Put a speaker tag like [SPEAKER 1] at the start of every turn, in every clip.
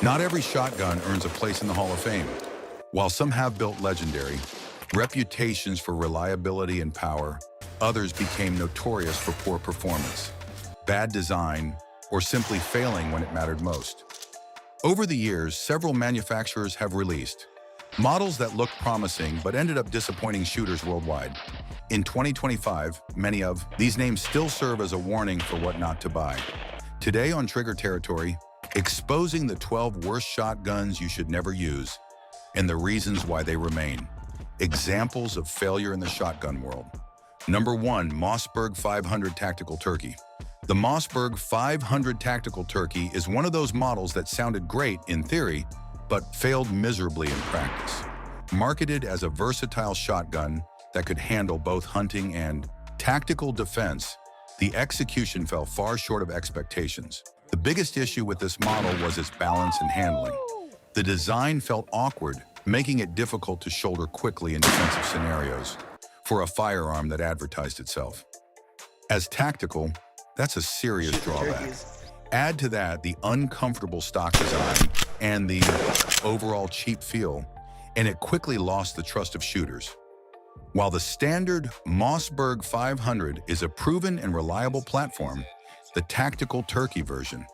[SPEAKER 1] Not every shotgun earns a place in the Hall of Fame. While some have built legendary reputations for reliability and power, others became notorious for poor performance, bad design, or simply failing when it mattered most. Over the years, several manufacturers have released models that looked promising but ended up disappointing shooters worldwide. In 2025, many of these names still serve as a warning for what not to buy. Today on Trigger Territory, exposing the 12 worst shotguns you should never use and the reasons why they remain. Examples of failure in the shotgun world. Number 1, Mossberg 500 Tactical Turkey. The Mossberg 500 Tactical Turkey is one of those models that sounded great in theory, but failed miserably in practice. Marketed as a versatile shotgun that could handle both hunting and tactical defense, the execution fell far short of expectations. The biggest issue with this model was its balance and handling. The design felt awkward, making it difficult to shoulder quickly in defensive scenarios for a firearm that advertised itself as tactical. That's a serious drawback. Add to that the uncomfortable stock design and the overall cheap feel, and it quickly lost the trust of shooters. While the standard Mossberg 500 is a proven and reliable platform, the Tactical Turkey version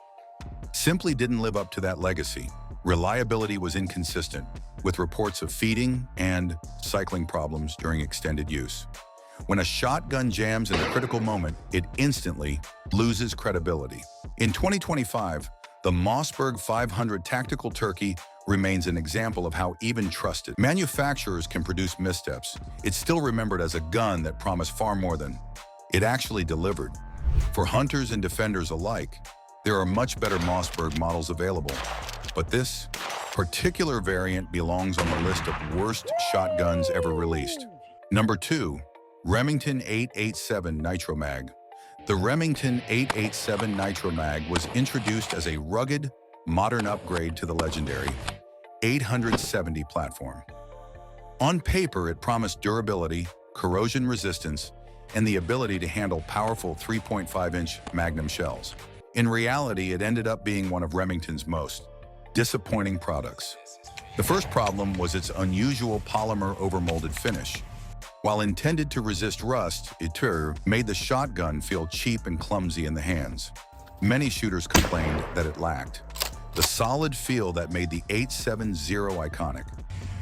[SPEAKER 1] simply didn't live up to that legacy. Reliability was inconsistent, with reports of feeding and cycling problems during extended use. When a shotgun jams in a critical moment, it instantly loses credibility. In 2025, the Mossberg 500 Tactical Turkey remains an example of how even trusted manufacturers can produce missteps. It's still remembered as a gun that promised far more than it actually delivered. For hunters and defenders alike, there are much better Mossberg models available, but this particular variant belongs on the list of worst shotguns ever released. Number 2, Remington 887 Nitro Mag. The Remington 887 Nitro Mag was introduced as a rugged, modern upgrade to the legendary 870 platform. On paper, it promised durability, corrosion resistance, and the ability to handle powerful 3.5-inch Magnum shells. In reality, it ended up being one of Remington's most disappointing products. The first problem was its unusual polymer overmolded finish. While intended to resist rust, it made the shotgun feel cheap and clumsy in the hands. Many shooters complained that it lacked the solid feel that made the 870 iconic.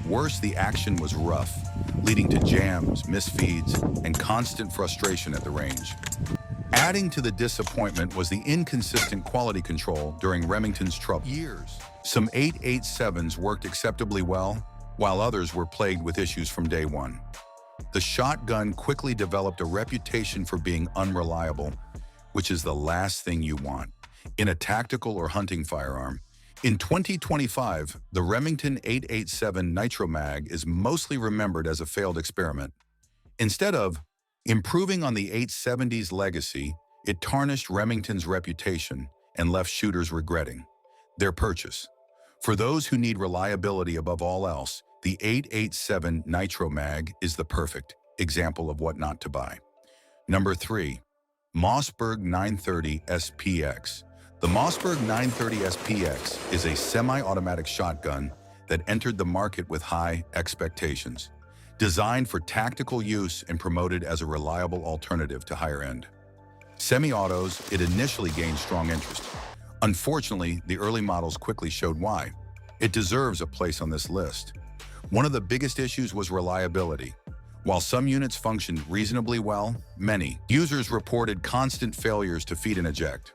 [SPEAKER 1] Worse, the action was rough, leading to jams, misfeeds, and constant frustration at the range. Adding to the disappointment was the inconsistent quality control during Remington's troubled years. Some 887s worked acceptably well, while others were plagued with issues from day one. The shotgun quickly developed a reputation for being unreliable, which is the last thing you want in a tactical or hunting firearm. In 2025, the Remington 887 Nitro Mag is mostly remembered as a failed experiment. Instead of improving on the 870's legacy, it tarnished Remington's reputation and left shooters regretting their purchase. For those who need reliability above all else, the 887 Nitro Mag is the perfect example of what not to buy. Number 3, Mossberg 930 SPX. The Mossberg 930 SPX is a semi-automatic shotgun that entered the market with high expectations. Designed for tactical use and promoted as a reliable alternative to higher-end semi-autos, it initially gained strong interest. Unfortunately, the early models quickly showed why. It deserves a place on this list. One of the biggest issues was reliability. While some units functioned reasonably well, many users reported constant failures to feed and eject.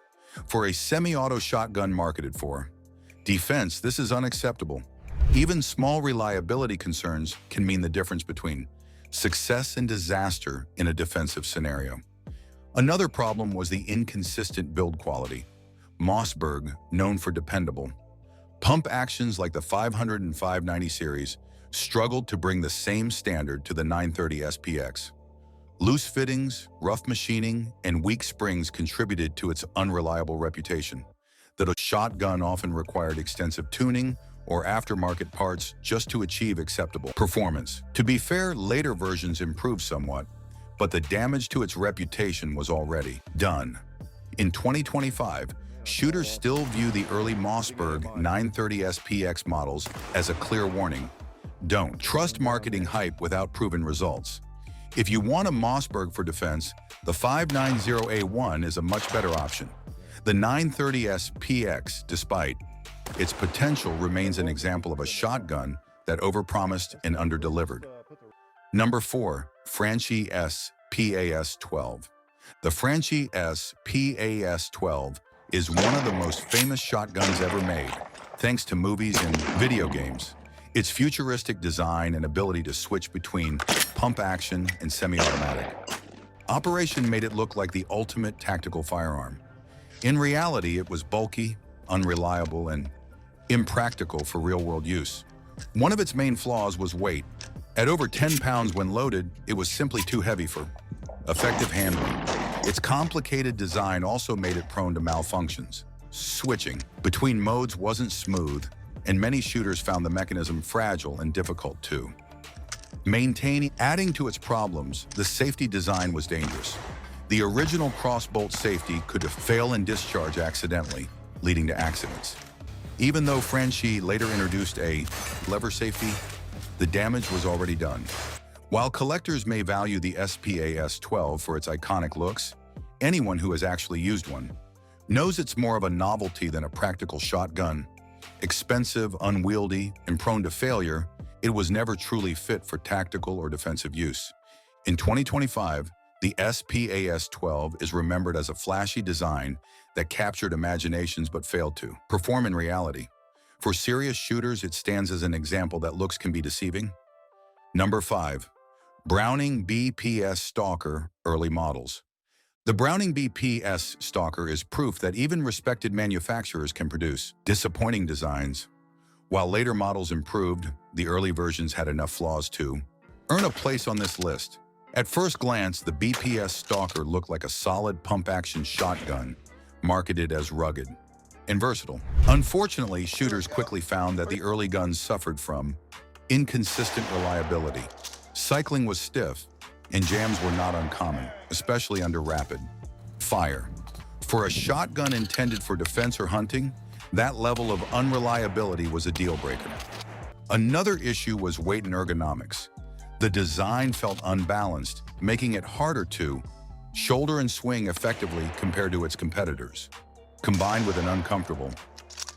[SPEAKER 1] For a semi-auto shotgun marketed for defense, this is unacceptable. Even small reliability concerns can mean the difference between success and disaster in a defensive scenario. Another problem was the inconsistent build quality. Mossberg, known for dependable pump actions like the 500 and 590 series, struggled to bring the same standard to the 930 SPX. Loose fittings, rough machining, and weak springs contributed to its unreliable reputation. The shotgun often required extensive tuning or aftermarket parts just to achieve acceptable performance. To be fair, later versions improved somewhat, but the damage to its reputation was already done. In 2025, shooters still view the early Mossberg 930 SPX models as a clear warning. Don't trust marketing hype without proven results. If you want a Mossberg for defense, the 590A1 is a much better option. The 930 SPX, despite its potential, remains an example of a shotgun that overpromised and underdelivered. Number 4. Franchi SAS12. The Franchi SAS12 is one of the most famous shotguns ever made, thanks to movies and video games. Its futuristic design and ability to switch between pump action and semi-automatic operation made it look like the ultimate tactical firearm. In reality, it was bulky, unreliable, and impractical for real-world use. One of its main flaws was weight. At over 10 pounds when loaded, it was simply too heavy for effective handling. Its complicated design also made it prone to malfunctions. Switching between modes wasn't smooth, and many shooters found the mechanism fragile and difficult to maintain. Adding to its problems, the safety design was dangerous. The original crossbolt safety could fail and discharge accidentally, leading to accidents. Even though Franchi later introduced a lever safety, the damage was already done. While collectors may value the SAS12 for its iconic looks, anyone who has actually used one knows it's more of a novelty than a practical shotgun. Expensive, unwieldy, and prone to failure, it was never truly fit for tactical or defensive use. In 2025, the SAS12 is remembered as a flashy design that captured imaginations but failed to perform in reality. For serious shooters, it stands as an example that looks can be deceiving. Number 5. Browning BPS Stalker early models. The Browning BPS Stalker is proof that even respected manufacturers can produce disappointing designs. While later models improved, the early versions had enough flaws to earn a place on this list. At first glance, the BPS Stalker looked like a solid pump-action shotgun, marketed as rugged and versatile. Unfortunately, shooters quickly found that the early guns suffered from inconsistent reliability. Cycling was stiff, and jams were not uncommon, especially under rapid fire. For a shotgun intended for defense or hunting, that level of unreliability was a deal breaker. Another issue was weight and ergonomics. The design felt unbalanced, making it harder to shoulder and swing effectively compared to its competitors. Combined with an uncomfortable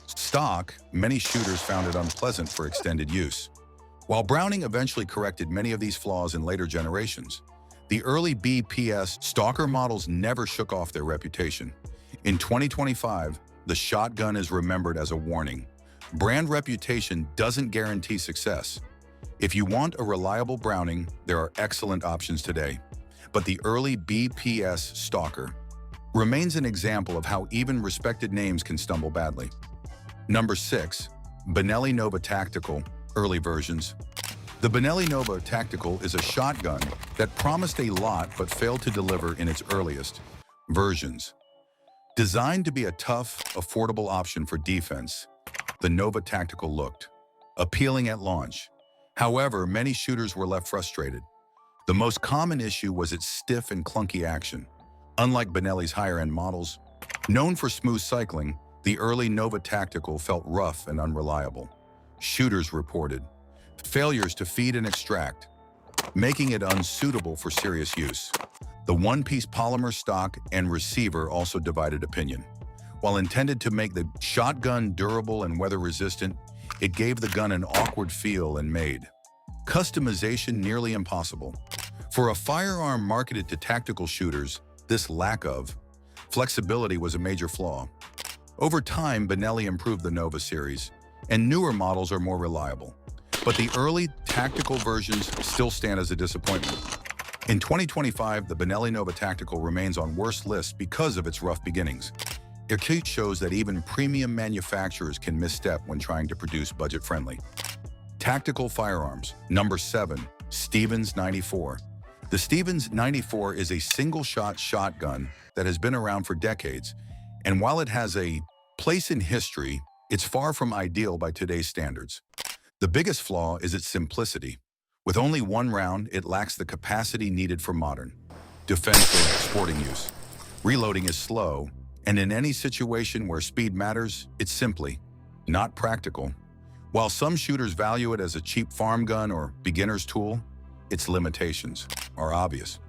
[SPEAKER 1] stock, many shooters found it unpleasant for extended use. While Browning eventually corrected many of these flaws in later generations, the early BPS Stalker models never shook off their reputation. In 2025, the shotgun is remembered as a warning. Brand reputation doesn't guarantee success. If you want a reliable Browning, there are excellent options today. But the early BPS Stalker remains an example of how even respected names can stumble badly. Number 6. Benelli Nova Tactical early versions. The Benelli Nova Tactical is a shotgun that promised a lot but failed to deliver in its earliest versions. Designed to be a tough, affordable option for defense, the Nova Tactical looked appealing at launch. However, many shooters were left frustrated. The most common issue was its stiff and clunky action. Unlike Benelli's higher-end models, known for smooth cycling, the early Nova Tactical felt rough and unreliable. Shooters reported failures to feed and extract, making it unsuitable for serious use. The one-piece polymer stock and receiver also divided opinion. While intended to make the shotgun durable and weather-resistant, it gave the gun an awkward feel and made customization nearly impossible. For a firearm marketed to tactical shooters, this lack of flexibility was a major flaw. Over time, Benelli improved the Nova series, and newer models are more reliable. But the early tactical versions still stand as a disappointment. In 2025, the Benelli Nova Tactical remains on worst lists because of its rough beginnings. It shows that even premium manufacturers can misstep when trying to produce budget-friendly tactical firearms. Number 7. Stevens 94. The Stevens 94 is a single-shot shotgun that has been around for decades, and while it has a place in history, it's far from ideal by today's standards. The biggest flaw is its simplicity. With only one round, it lacks the capacity needed for modern defense or sporting use. Reloading is slow, And in any situation where speed matters, it's simply not practical. While some shooters value it as a cheap farm gun or beginner's tool, its limitations are obvious.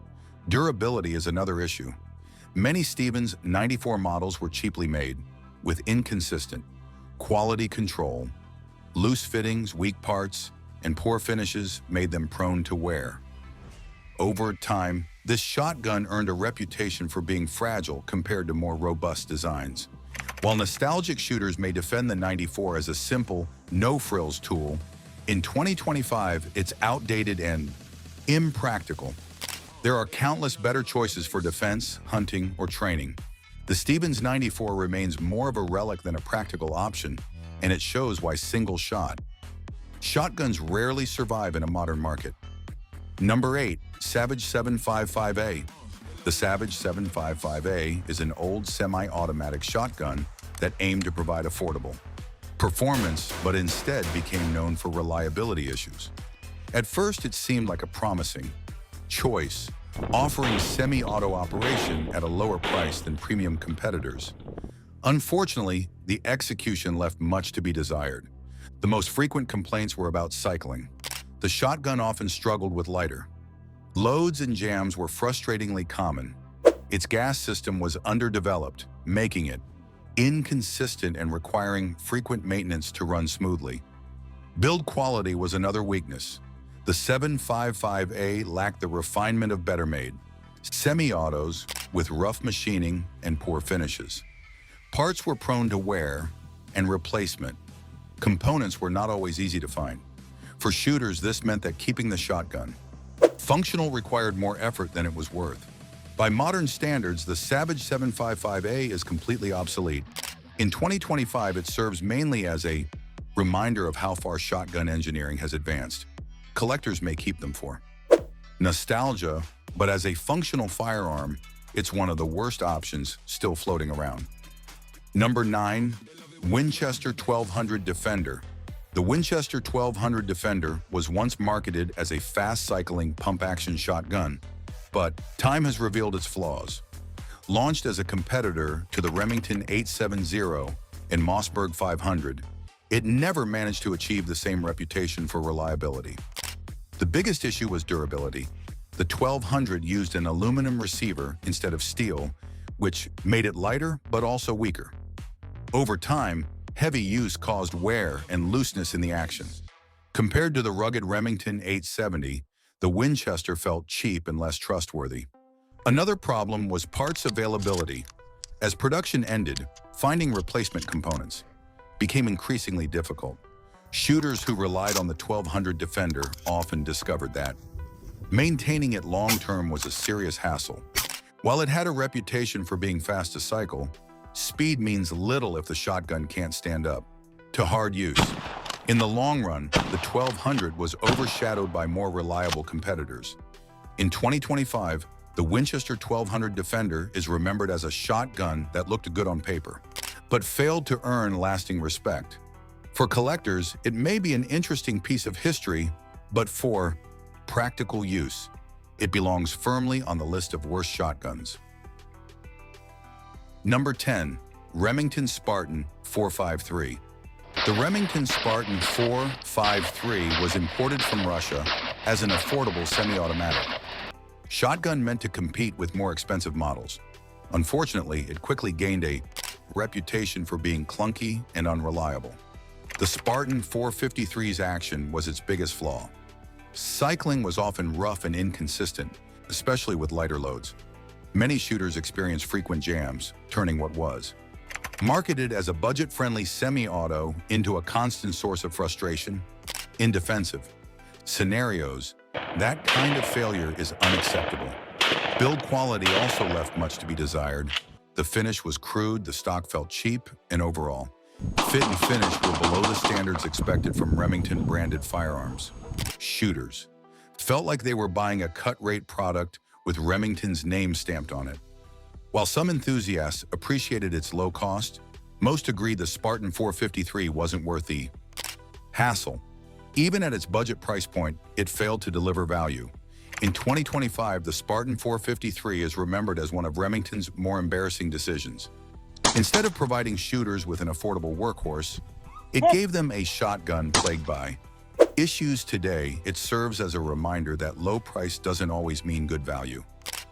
[SPEAKER 1] Durability is another issue. Many Stevens 94 models were cheaply made, with inconsistent quality control. Loose fittings, weak parts, and poor finishes made them prone to wear. Over time, this shotgun earned a reputation for being fragile compared to more robust designs. While nostalgic shooters may defend the 94 as a simple, no-frills tool, in 2025 it's outdated and impractical. There are countless better choices for defense, hunting, or training. The Stevens 94 remains more of a relic than a practical option, and it shows why single-shot shotguns rarely survive in a modern market. Number 8. Savage 755A. The Savage 755A is an old semi-automatic shotgun that aimed to provide affordable performance, but instead became known for reliability issues. At first, it seemed like a promising choice, offering semi-auto operation at a lower price than premium competitors. Unfortunately, the execution left much to be desired. The most frequent complaints were about cycling. The shotgun often struggled with lighter loads and jams were frustratingly common. Its gas system was underdeveloped, making it inconsistent and requiring frequent maintenance to run smoothly. Build quality was another weakness. The 755A lacked the refinement of better-made semi-autos with rough machining and poor finishes. Parts were prone to wear and replacement. Components were not always easy to find. For shooters, this meant that keeping the shotgun functional required more effort than it was worth. By modern standards, the Savage 755A is completely obsolete. In 2025, it serves mainly as a reminder of how far shotgun engineering has advanced. Collectors may keep them for nostalgia, but as a functional firearm, it's one of the worst options still floating around. Number 9. Winchester 1200 Defender. The Winchester 1200 Defender was once marketed as a fast-cycling pump-action shotgun, but time has revealed its flaws. Launched as a competitor to the Remington 870 and Mossberg 500, it never managed to achieve the same reputation for reliability. The biggest issue was durability. The 1200 used an aluminum receiver instead of steel, which made it lighter but also weaker. Over time, heavy use caused wear and looseness in the action. Compared to the rugged Remington 870, the Winchester felt cheap and less trustworthy. Another problem was parts availability. As production ended, finding replacement components became increasingly difficult. Shooters who relied on the 1200 Defender often discovered that maintaining it long-term was a serious hassle. While it had a reputation for being fast to cycle, speed means little if the shotgun can't stand up to hard use. In the long run, the 1200 was overshadowed by more reliable competitors. In 2025, the Winchester 1200 Defender is remembered as a shotgun that looked good on paper, but failed to earn lasting respect. For collectors, it may be an interesting piece of history, but for practical use, it belongs firmly on the list of worst shotguns. Number 10. Remington Spartan 453. The Remington Spartan 453 was imported from Russia as an affordable semi-automatic shotgun meant to compete with more expensive models. Unfortunately, it quickly gained a reputation for being clunky and unreliable. The Spartan 453's action was its biggest flaw. Cycling was often rough and inconsistent, especially with lighter loads. Many shooters experienced frequent jams, turning what was marketed as a budget-friendly semi-auto into a constant source of frustration. In defensive scenarios, that kind of failure is unacceptable. Build quality also left much to be desired. The finish was crude, the stock felt cheap, and overall, fit and finish were below the standards expected from Remington-branded firearms. Shooters felt like they were buying a cut-rate product with Remington's name stamped on it. While some enthusiasts appreciated its low cost, most agreed the Spartan 453 wasn't worth the hassle. Even at its budget price point, it failed to deliver value. In 2025, the Spartan 453 is remembered as one of Remington's more embarrassing decisions. Instead of providing shooters with an affordable workhorse, it gave them a shotgun plagued by issues. Today, it serves as a reminder that low price doesn't always mean good value.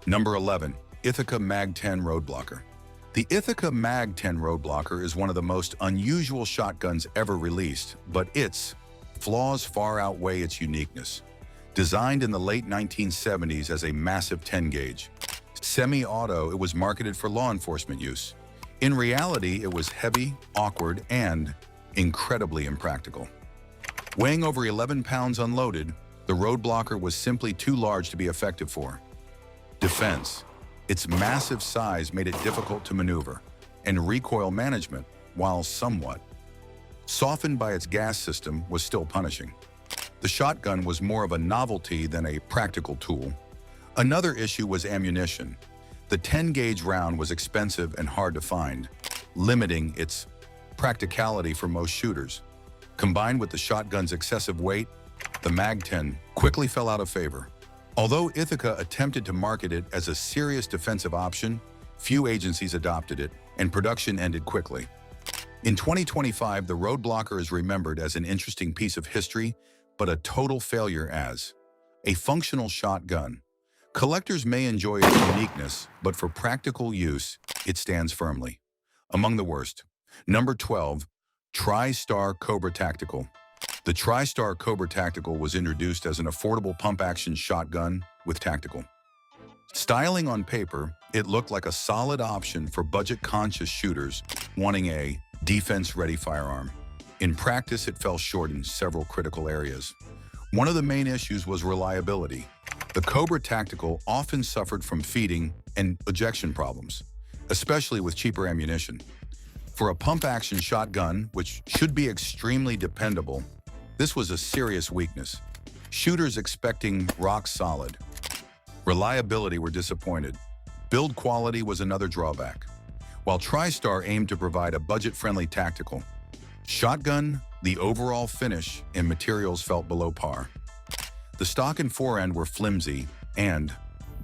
[SPEAKER 1] Number 11. Ithaca Mag 10 Roadblocker. The Ithaca Mag 10 Roadblocker is one of the most unusual shotguns ever released, but its flaws far outweigh its uniqueness. Designed in the late 1970s as a massive 10-gauge semi-auto, it was marketed for law enforcement use. In reality, it was heavy, awkward, and incredibly impractical. Weighing over 11 pounds unloaded, the Roadblocker was simply too large to be effective for defense. Its massive size made it difficult to maneuver, and recoil management, while somewhat softened by its gas system, was still punishing. The shotgun was more of a novelty than a practical tool. Another issue was ammunition. The 10-gauge round was expensive and hard to find, limiting its practicality for most shooters. Combined with the shotgun's excessive weight, the Mag 10 quickly fell out of favor. Although Ithaca attempted to market it as a serious defensive option, few agencies adopted it, and production ended quickly. In 2025, the Roadblocker is remembered as an interesting piece of history, but a total failure as a functional shotgun. Collectors may enjoy its uniqueness, but for practical use, it stands firmly among the worst. Number 12. Tristar Cobra Tactical. The Tristar Cobra Tactical was introduced as an affordable pump-action shotgun with tactical styling. On paper, it looked like a solid option for budget-conscious shooters wanting a defense-ready firearm. In practice, it fell short in several critical areas. One of the main issues was reliability. The Cobra Tactical often suffered from feeding and ejection problems, especially with cheaper ammunition. For a pump-action shotgun, which should be extremely dependable, this was a serious weakness. Shooters expecting rock-solid reliability were disappointed. Build quality was another drawback. While Tristar aimed to provide a budget-friendly tactical shotgun, the overall finish and materials felt below par. The stock and forend were flimsy, and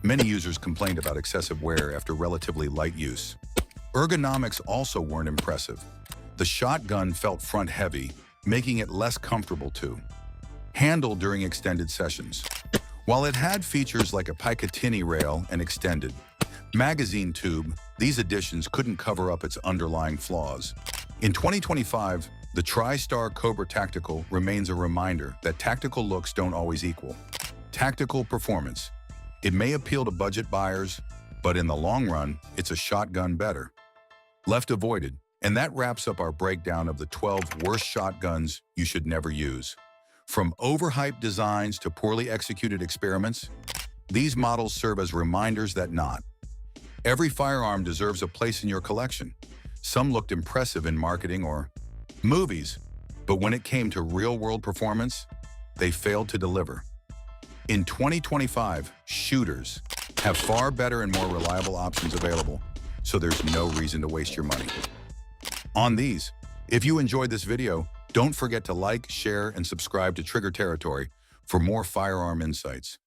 [SPEAKER 1] many users complained about excessive wear after relatively light use. Ergonomics also weren't impressive. The shotgun felt front-heavy, making it less comfortable to handle during extended sessions. While it had features like a Picatinny rail and extended magazine tube, these additions couldn't cover up its underlying flaws. In 2025, the Tristar Cobra Tactical remains a reminder that tactical looks don't always equal tactical performance. It may appeal to budget buyers, but in the long run, it's a shotgun better left avoided. And that wraps up our breakdown of the 12 worst shotguns you should never use. From overhyped designs to poorly executed experiments, these models serve as reminders that not every firearm deserves a place in your collection. Some looked impressive in marketing or movies, but when it came to real-world performance, they failed to deliver. In 2025, shooters have far better and more reliable options available, so there's no reason to waste your money on these. If you enjoyed this video, don't forget to like, share, and subscribe to Trigger Territory for more firearm insights.